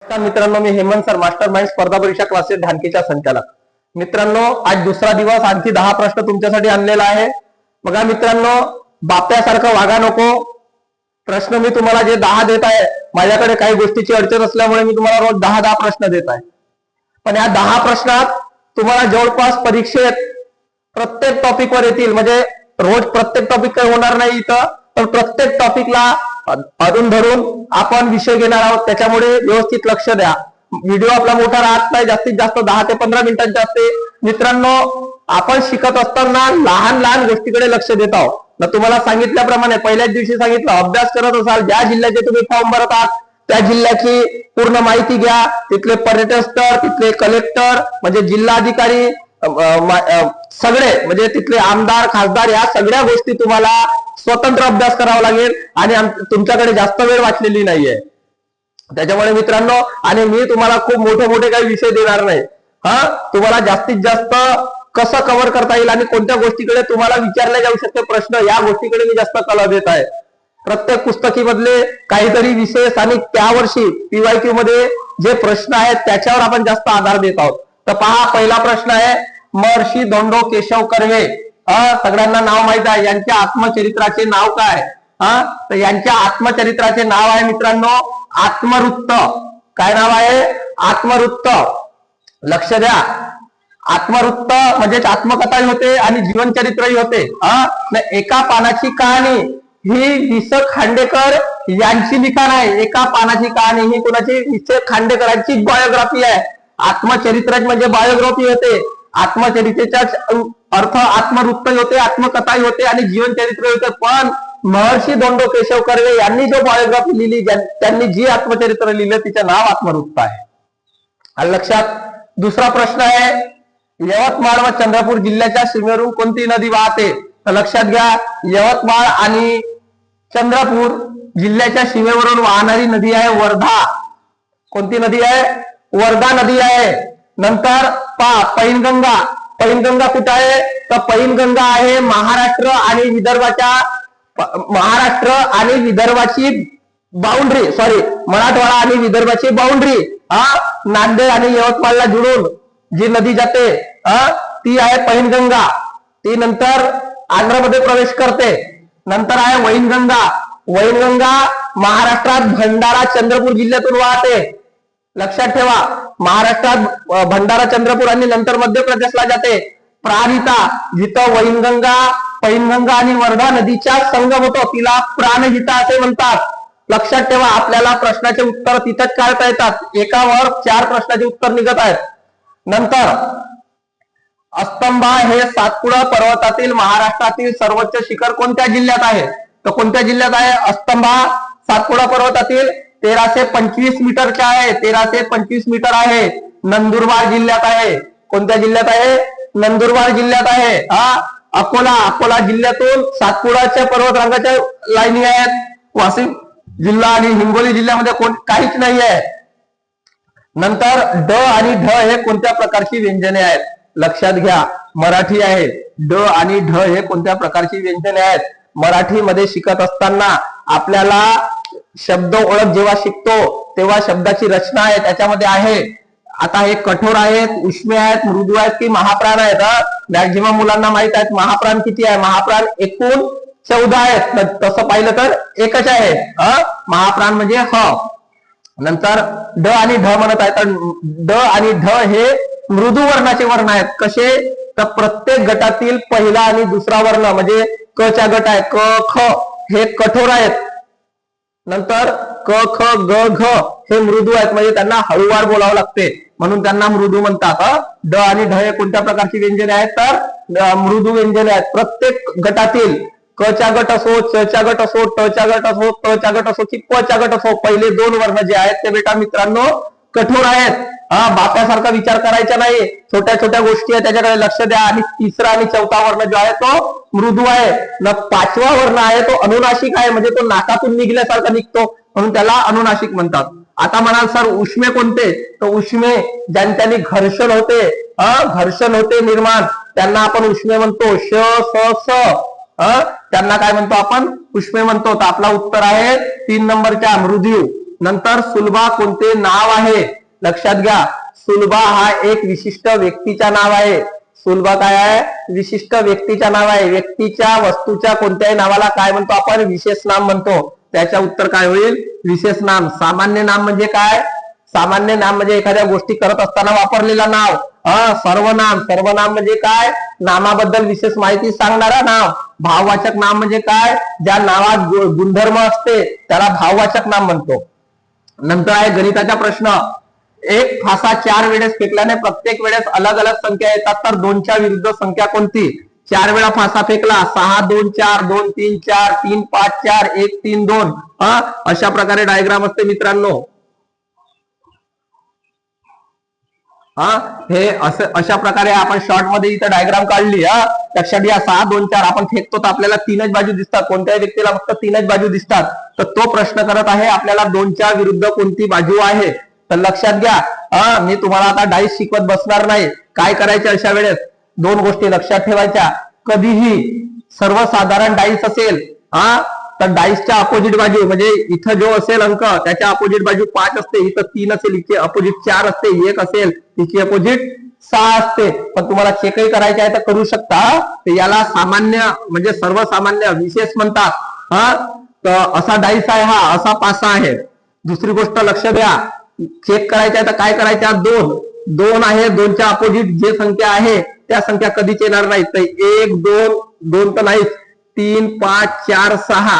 नमस्कार मित्रांनो, मी Hemant sir, master mind स्पर्धा परीक्षा क्लासेस ढानकीच्या संचालक. मित्रांनो, आज दुसरा दिवस, आणखी 10 प्रश्न तुमच्यासाठी आणलेला आहे. बघा मित्रांनो, बाप्यासारखं वागा नको. प्रश्न मी तुम्हाला जे 10 देत आहे, माझ्याकडे काही गोष्टीची अडचण असल्यामुळे मी तुम्हाला रोज 10 प्रश्न देत आहे. पण या 10 प्रश्नात तुम्हाला जवळपास परीक्षेत प्रत्येक टॉपिकवर येतील. म्हणजे रोज प्रत्येक टॉपिक काही होणार नाही इथं, पण प्रत्येक टॉपिकला अधून धरून आपण विषय घेणार आहोत. त्याच्यामुळे व्यवस्थित लक्ष द्या. व्हिडिओ आपला मोठा राहत नाही, जास्तीत जास्त 10 ते 15 मिनिटांचा असते. मित्रांनो, आपण शिकत असताना लहान लहान गोष्टीकडे लक्ष देत आहोत. तुम्हाला सांगितल्याप्रमाणे पहिल्याच दिवशी सांगितलं, अभ्यास करत असाल, ज्या जिल्ह्याचे तुम्ही फॉर्म भरत आहात त्या जिल्ह्याची पूर्ण माहिती घ्या. तिथले पर्यटन स्थळ, तिथले कलेक्टर म्हणजे जिल्हाधिकारी, सगळे म्हणजे तिथले आमदार, खासदार, या सगळ्या गोष्टी तुम्हाला स्वतंत्र अभ्यास करावा लागेल. आणि तुमच्याकडे जास्त वेळ वाचलेली नाहीये. त्याच्यामुळे मित्रांनो, आणि मी तुम्हाला खूप मोठे मोठे काही विषय देणार नाही. तुम्हाला जास्तीत जास्त कसं कव्हर करता येईल आणि कोणत्या गोष्टीकडे तुम्हाला विचारले जाऊ शकते प्रश्न, या गोष्टीकडे मी जास्त कल देत आहे. प्रत्येक पुस्तकीमधले काहीतरी विशेष आणि त्यावर्षी PYQ मध्ये जे प्रश्न आहेत त्याच्यावर आपण जास्त आधार देत आहोत. तर पहा, पहिला प्रश्न आहे, महर्षी धोंडो केशव कर्वे, सगळ्यांना नाव माहित आहे. यांच्या आत्मचरित्राचे नाव काय? तर यांच्या आत्मचरित्राचे नाव आहे मित्रांनो आत्मवृत्त. काय नाव आहे? आत्मवृत्त. लक्ष द्या, आत्मवृत्त म्हणजेच आत्मकथाही होते आणि जीवनचरित्रही होते. एका पानाची कहाणी ही वि.स. खांडेकर यांची लिखाण आहे. एका पानाची कहाणी ही कोणाची? वि.स. खांडेकरांची बायोग्राफी आहे. आत्मचरित्र म्हणजे बायोग्राफी होते. आत्मचरित्रेचा अर्थ आत्मवृत्त होते, आत्मकथाही होते आणि जीवनचरित्र होते. पण महर्षी धोंडो केशव कर्वे यांनी जो बायोग्राफी लिहिली, त्यांनी जी आत्मचरित्र लिहिलं, तिचं नाव आत्मवृत्त आहे. लक्षात. दुसरा प्रश्न आहे, यवतमाळ व चंद्रपूर जिल्ह्याच्या सीमेवरून कोणती नदी वाहते? तर लक्षात घ्या, यवतमाळ आणि चंद्रपूर जिल्ह्याच्या सीमेवरून वाहणारी नदी आहे वर्धा. कोणती नदी आहे? वर्धा नदी आहे. नंतर पैनगंगा. पैनगंगा कुठे आहे? तर पैनगंगा आहे महाराष्ट्र आणि विदर्भाची बाउंड्री, मराठवाडा आणि विदर्भाची बाउंड्री. नांदेड आणि यवतमाळला जुळून जी नदी जाते ती आहे पैनगंगा. ती नंतर आंध्रमध्ये प्रवेश करते. नंतर आहे वैनगंगा. वैनगंगा महाराष्ट्रात भंडारा चंद्रपूर जिल्ह्यातून वाहते. लक्षात ठेवा, महाराष्ट्रात भंडारा चंद्रपूर आणि नंतर मध्य प्रदेशला जाते. प्राणहिता, जिथं वैनगंगा, पैनगंगा आणि वर्धा नदीच्या संगम होतो, तिला प्राणहिता असे म्हणतात. लक्षात ठेवा, आपल्याला प्रश्नाचे उत्तर तिथंच काढता येतात. एकावर 4 प्रश्नाचे उत्तर निघत आहेत. नंतर अस्तंभा हे सातपुडा पर्वतातील महाराष्ट्रातील सर्वोच्च शिखर कोणत्या जिल्ह्यात आहे? तर कोणत्या जिल्ह्यात आहे? अस्तंभा सातपुडा पर्वतातील 1325 मीटरच्या आहे. 1325 मीटर आहे. नंदुरबार जिल्ह्यात आहे. कोणत्या जिल्ह्यात आहे? नंदुरबार जिल्ह्यात आहे. अकोला जिल्ह्यातून सातपुडाच्या पर्वतरांगाच्या लाईनी आहेत. वाशिम जिल्हा आणि हिंगोली जिल्ह्यामध्ये काहीच नाही आहे. नंतर ड आणि ढ हे कोणत्या प्रकारची व्यंजने आहेत? लक्षात घ्या, मराठी आहे. ड आणि ढ हे कोणत्या प्रकारची व्यंजने आहेत? मराठीमध्ये शिकत असताना आपल्याला शब्द ओळख जेव्हा शिकतो तेव्हा शब्दाची रचना आहे त्याच्यामध्ये आहे. आता हे कठोर आहेत, उष्मे आहेत, मृदू आहेत की महाप्राण आहेत? मॅक्झिमम मुलांना माहित आहेत महाप्राण किती आहे. महाप्राण एकूण 14 आहेत. तसं पाहिलं तर एकच आहे. महाप्राण म्हणजे ह. नंतर ड आणि ढ म्हणत आहे, तर ड आणि ढ हे मृदू वर्णाचे वर्ण आहेत. कसे? तर प्रत्येक गटातील पहिला आणि दुसरा वर्ण म्हणजे क च्या गट आहे, क ख हे कठोर आहेत. नंतर क ख ग घ हे मृदू आहेत, म्हणजे त्यांना हळूवार बोलावं लागते, म्हणून त्यांना मृदू म्हणतात. ड आणि ढ हे कोणत्या प्रकारची व्यंजने आहेत? तर मृदू व्यंजने आहेत. प्रत्येक गटातील क च्या गट असो, च च्या गट असो, ट च्या गट असो, त च्या गट असो की प च्या गट असो, पहिले 2 वर्ण जे आहेत ते बेटा मित्रांनो कठोर आहेत. बाप्यासारखा विचार करायचा नाही. छोट्या छोट्या गोष्टी आहेत त्याच्याकडे लक्ष द्या. आणि तिसरा आणि चौथा वर्ण जो आहे तो मृदू आहे. 5वा वर्ण आहे तो अनुनासिक आहे, म्हणजे तो नाकातून निघल्यासारखा निघतो, म्हणून त्याला अनुनासिक म्हणतात. आता म्हणाल सर उष्मे कोणते? तर उष्मे ज्यांच्यानी घर्षण होते निर्माण, त्यांना आपण उष्मे म्हणतो. श स स त्यांना काय म्हणतो आपण? उष्मे म्हणतो. तर आपला उत्तर आहे 3 नंबरच्या मृदू. नंतर सुलभा कोणते नाव आहे? लक्षात घ्या, सुलभा हा एक विशिष्ट व्यक्तीचा नाव आहे. सुलभा काय आहे? विशिष्ट व्यक्तीच्या नाव आहे. व्यक्तीच्या वस्तूच्या कोणत्याही नावाला काय म्हणतो आपण? विशेष नाम म्हणतो. त्याच्या उत्तर काय होईल? विशेष नाम. सामान्य नाम म्हणजे काय? सामान्य नाम म्हणजे एखाद्या गोष्टी करत असताना वापरलेला नाव. सर्वनाम. सर्वनाम म्हणजे काय? नामाबद्दल विशेष माहिती सांगणारा नाव. भाववाचक नाम म्हणजे काय? ज्या नावात गुणधर्म असते त्याला भाववाचक नाम म्हणतो. नंतर आहे गणिताचा प्रश्न. एक फासा 4 वेळेस फेकल्याने प्रत्येक वेळेस अलग अलग संख्या येतात, तर 2च्या विरुद्ध संख्या कोणती? 4 वेळा फासा फेकला, 6 2 4 2 3 4 3 5 4 1 3 2. अशा प्रकारे डायग्राम असते मित्रांनो. हे अशा प्रकारे आपण शॉर्ट मध्ये इथं डायग्राम काढली. लक्षात घ्या, 6 2 4 आपण फेकतो तर आपल्याला 3च बाजू दिसतात. कोणत्याही व्यक्तीला फक्त 3च बाजू दिसतात. तर तो प्रश्न करत आहे आपल्याला 2च्या विरुद्ध कोणती बाजू आहे. तर लक्षात घ्या, मी तुम्हाला आता डाईस शिकवत बसणार नाही. काय करायचे अशा वेळेस? 2 गोष्टी लक्षात ठेवायच्या. कधीही सर्वसाधारण डाईस असेल तर डाईसच्या अपोजिट बाजू म्हणजे इथं जो असेल अंक त्याच्या अपोजिट बाजू 5 असते, इथं 3 असेल, इथे अपोजिट 4 असते, 1 असेल तिची अपोजिट 6 असते. पण तुम्हाला चेकही करायचे आहे तर करू शकता. तर याला सामान्य म्हणजे सर्वसामान्य विशेष म्हणतात. तर असा डाईस आहे हा, असा पासा आहे. दुसरी गोष्ट लक्ष द्या, चेक करायचं आहे तर काय करायचं? 2 आहे, 2च्या अपोजिट जे संख्या आहे त्या संख्या कधीच येणार नाहीत. तर 1 2 2 तर नाहीच, 3 5 4 6.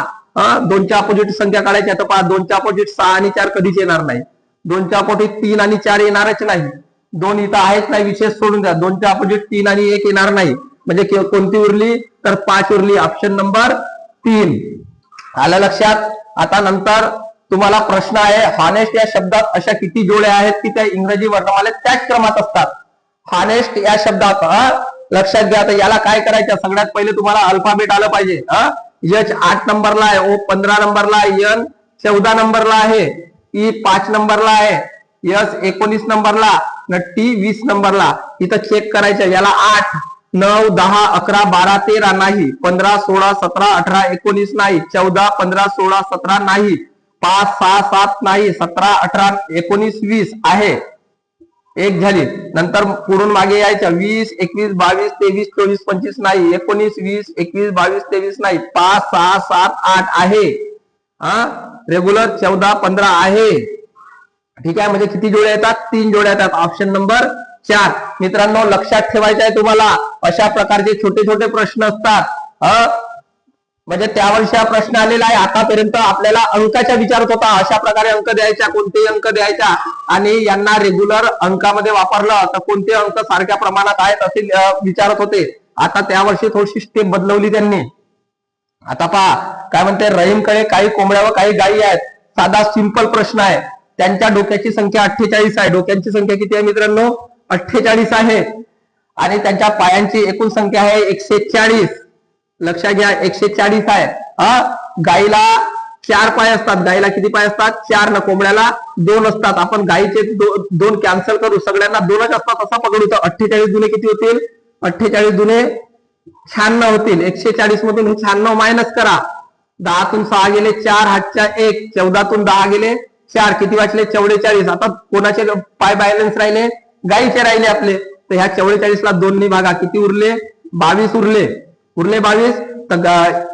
2च्या अपोजिट संख्या काढायची तर पहा, 2च्या अपोजिट 6 आणि 4 कधीच येणार नाही. 2च्या अपोजिट 3 आणि 4 येणारच नाही. 2 इथं आहेच नाही, विशेष सोडून द्या. 2च्या अपोजिट 3 आणि 1 येणार नाही. म्हणजे कोणती उरली? तर 5 उरली. Option number 3. आलं लक्षात? आता नंतर तुम्हाला प्रश्न आहे, हॉनेस्ट या शब्दात अशा किती जोड्या आहेत की त्या इंग्रजी वर्णमालेत त्याच क्रमात असतात? हॉनेस्ट या शब्दात लक्षात घ्या. तर याला काय करायचं? सगळ्यात पहिले तुम्हाला अल्फाबेट आलं पाहिजे. H 8 नंबरला आहे, O 15 नंबरला आहे, N 14 नंबरला आहे, E 5 नंबरला आहे, S 19 नंबरला, T 20 नंबरला. इथं चेक करायचं. याला 8 9 10 11 12 13 नाही, 15 16 17 18 19 नाही, 14 15 16 17 नाही, 5 6 7 नाही, 17 18 19 20 आहे. 1 झाली. नंतर पुढून मागे यायचं. 20 21 22 23 24 25 नाही, 19 20 21 22 23 नाही, 5 6 7 8 आहे. रेग्युलर 14 15 आहे. ठीक आहे, म्हणजे किती जोड्या येतात? 3 जोड्या येतात. Option number 4. मित्रांनो लक्षात ठेवायचं आहे तुम्हाला, अशा प्रकारचे छोटे छोटे प्रश्न असतात. म्हणजे त्यावर्षी हा प्रश्न आलेला आहे. आतापर्यंत आपल्याला अंकाच्या विचारत होता, अशा प्रकारे अंक द्यायचा, कोणते अंक द्यायचा, आणि यांना रेग्युलर अंकामध्ये वापरलं तर कोणते अंक सारख्या प्रमाणात आहेत असे विचारत होते. आता त्यावर्षी थोडीशी स्टेप बदलवली त्यांनी. आता पहा काय म्हणते, रहीमकडे काही कोंबड्या व काही गायी आहेत. साधा सिंपल प्रश्न आहे. त्यांच्या डोक्याची संख्या 48 आहे. डोक्यांची संख्या किती आहे मित्रांनो? 48 आहे. आणि त्यांच्या पायांची एकूण संख्या आहे 140. लक्षात घ्या, 140 आहे. गाईला 4 पाय असतात. गाईला किती पाय असतात? 4 ना. कोंबड्याला 2 असतात. आपण गाईचे 2 कॅन्सल करू, सगळ्यांना 2च असतात असं पकडू. तर 48 दुने किती होतील? 48 दुने 96 होतील. 140 मधून 96 मायनस करा. 10 तून 6 गेले 4, हातच्या 1. 14 तून 10 गेले 4. किती वाचले? 44. आता कोणाचे पाय बॅलन्स राहिले? गाईचे राहिले आपले. तर ह्या 44 ला 2 ने भागा. किती उरले? 22 उरले. 22. तर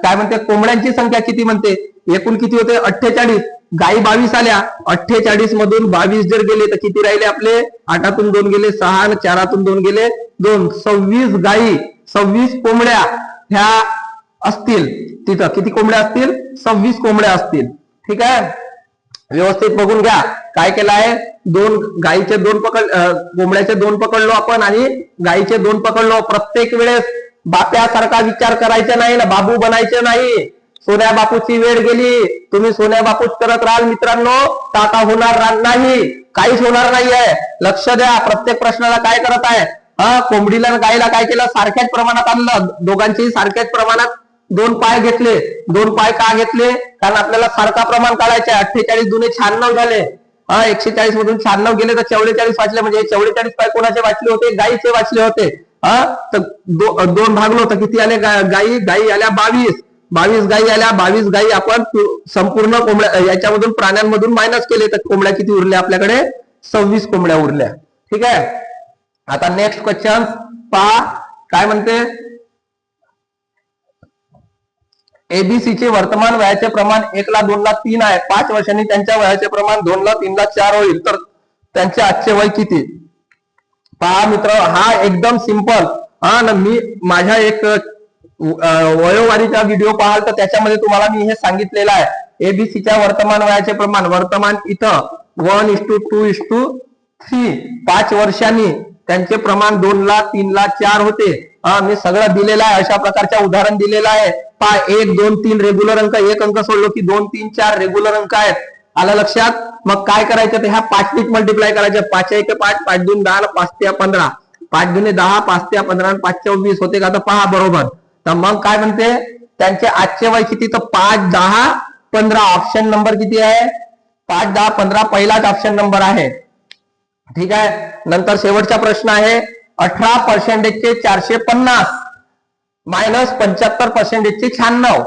काय म्हणते, कोंबड्यांची संख्या किती म्हणते? एकूण किती होते? 48. गाई 22 आल्या. 48 मधून 22 जर गेले तर किती राहिले आपले? 8 2 गेले 6, 4 2 गेले 2. 26 गाई, 26 कोंबड्या ह्या असतील. तिथं किती कोंबड्या असतील? 26 कोंबड्या असतील. ठीक आहे, व्यवस्थित बघून घ्या. काय केलं आहे? 2 गाईचे 2 कोंबड्याचे 2 पकडलो आपण आणि गाईचे 2 पकडलो. प्रत्येक वेळेस बाप्यासारखा विचार करायचा नाही ना, बाबू बनायचे नाही. सोन्या बापूची वेळ गेली, तुम्ही सोन्या बापूच करत राहाल मित्रांनो, टाका होणार नाही, काहीच होणार नाहीये. लक्ष द्या. प्रत्येक प्रश्नाला काय करत आहे? कोंबडीला गायला काय केलं? सारख्याच प्रमाणात आणलं. दोघांचेही सारख्याच प्रमाणात 2 पाय घेतले. 2 पाय का घेतले? कारण आपल्याला सारखा प्रमाण काढायचे. 48 दुने 96 झाले. 140 मधून 96 गेले तर 44 वाचले. म्हणजे 44 पाय कोणाचे वाचले होते? गाईचे वाचले होते. तर 2 भागलो तर किती आले? गाई आल्या 22. 22 गायी आल्या, 22 गायी आपण संपूर्ण कोंबड्या याच्यामधून प्राण्यांमधून मायनस केले तर कोंबड्या किती उरल्या आपल्याकडे? 26 कोंबड्या उरल्या. ठीक आहे. आता नेक्स्ट क्वेश्चन पहा काय म्हणते. एबीसी चे वर्तमान वयाचे प्रमाण 1 ला 2 ला 3 आहे. 5 वर्षांनी त्यांच्या वयाचे प्रमाण 2 ला 3 ला 4 होईल तर त्यांचे आजचे वय किती? पहा मित्र, हा एकदम सिंपल. हा ना, मी माझ्या एक वयोवारीचा व्हिडिओ पाहाल तर त्याच्यामध्ये तुम्हाला मी हे सांगितलेलं आहे. एबीसीच्या वर्तमान वयाचे प्रमाण, वर्तमान इथं 1:2:3, 5 वर्षांनी त्यांचे प्रमाण 2 ला 3 ला 4 होते. मी सगळं दिलेलं आहे, अशा प्रकारच्या उदाहरण दिलेलं आहे. पहा 1 2 3 रेग्युलर अंक, एक अंक सोडलो की 2 3 4 रेग्युलर अंक आहेत. आलं लक्षात? मग काय करायचं ते ह्या 5 नीच मल्टिप्लाय करायचं. 5 1 5, 5 2 10, 5 3 15, 5 2 10, 5 3 15, 5 4 20 होते का? तर पहा बरोबर. तर मग काय म्हणते त्यांचे आजचे वय किती? तर 5 10 15. ऑप्शन नंबर किती आहे? 5 10 15 पहिलाच ऑप्शन नंबर आहे. ठीक आहे. नंतर शेवटचा प्रश्न आहे. 18% चे 450 मायनस 75% चे 96.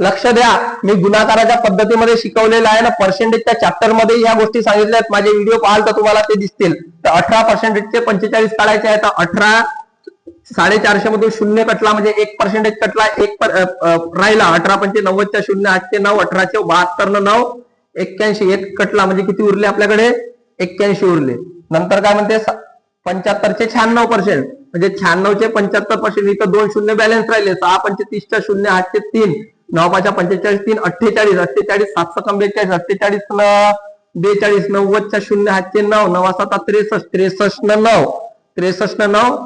लक्ष द्या, मी गुणाकाराच्या पद्धतीमध्ये शिकवलेलं आहे ना, पर्सेंटेजच्या चॅप्टर मध्ये ह्या गोष्टी सांगितल्या आहेत. माझे व्हिडिओ पाहाल तर तुम्हाला ते दिसतील. तर 18% चे 45 काढायचे आहे. तर 18 450 मधून 0 कटला म्हणजे 1% कटला, 1 राहिला. 18 पंचे 90 च्या 0, 8 चे 9, 18 चे 72 न 9 81, 1 कटला म्हणजे किती उरले आपल्याकडे? 81 उरले. नंतर काय म्हणते 75 चे 96% म्हणजे 96 चे 75%. इथं 2 शून्य बॅलन्स राहिले. 6 पंचे 30 च्या 0, 8 चे 3, 9 5 45 3, 48 48 7 42 48 न 42, 90 च्या 0, 8 चे 9, 9 7 63, 63 न 9, 63 न 9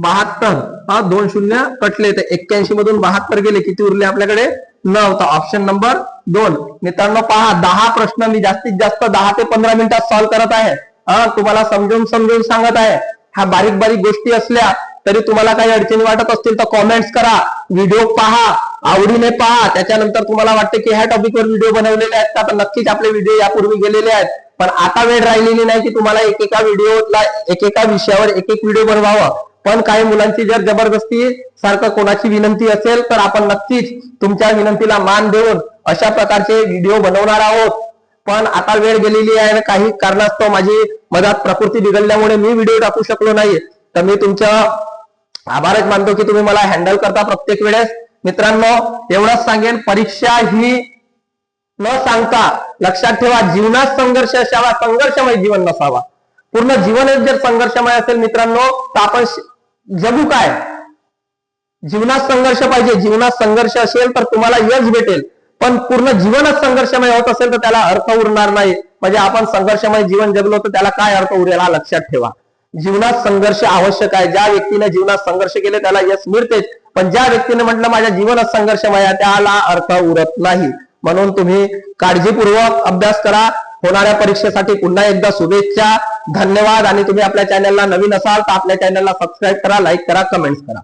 72. 2 शून्य कटले तर 81 मधून 72 गेले. किती उरले आपल्याकडे? 9. तर ऑप्शन नंबर 2. मित्रांनो पहा, 10 प्रश्न मी जास्तीत जास्त 10 ते 15 मिनिटात सॉल्व्ह करत आहे. तुम्हाला समजून सांगत आहे. ह्या बारीक बारीक गोष्टी असल्या तरी तुम्हाला काही अडचणी वाटत असतील तर कॉमेंट्स करा, व्हिडिओ पहा, आवडीने पहा. त्याच्यानंतर तुम्हाला वाटते की ह्या टॉपिकवर व्हिडिओ बनवलेले आहेत का? तर नक्कीच आपले व्हिडिओ यापूर्वी गेलेले आहेत. पण आता वेळ राहिलेली नाही की तुम्हाला एकेका व्हिडिओला एकेका विषयावर एक व्हिडिओ बनवावा. पण काही मुलांची जर जबरदस्ती सारखं कोणाची विनंती असेल तर आपण नक्कीच तुमच्या विनंतीला मान देऊन अशा प्रकारचे व्हिडिओ बनवणार आहोत. पण आता वेळ गेलेली आहे, काही कारणास्तव माझी मधात प्रकृती बिघडल्यामुळे मी व्हिडिओ टाकू शकलो नाही. तर मी तुमच्या आभारच मानतो की तुम्ही मला हँडल करता प्रत्येक वेळेस. मित्रांनो एवढंच सांगेन, परीक्षा ही न सांगता लक्षात ठेवा, जीवनात संघर्ष असावा, संघर्षमय जीवन नसावा. पूर्ण जीवनच जर संघर्षमय असेल मित्रांनो तर आपण जगू काय? जीवनात संघर्ष पाहिजे. जीवनात संघर्ष असेल तर तुम्हाला यश भेटेल. पण पूर्ण जीवनच संघर्षमय होत असेल तर त्याला अर्थ उरणार नाही. म्हणजे आपण संघर्षमय जीवन जगलो तर त्याला काय अर्थ उरेल? हा लक्षात ठेवा. जीवनात संघर्ष आवश्यक आहे. ज्या व्यक्तीने जीवनात संघर्ष केले त्याला यश मिळतेच. पण ज्या व्यक्तीने म्हटलं माझ्या जीवनात संघर्षमय आहे त्याला अर्थ उरत नाही. म्हणून तुम्ही काळजीपूर्वक अभ्यास करा. होणाऱ्या परीक्षेसाठी पुन्हा एकदा शुभेच्छा. धन्यवाद. आणि तुम्ही आपल्या चॅनलला नवीन असाल तर आपल्या चॅनलला सबस्क्राईब करा, लाईक करा, कमेंट्स करा.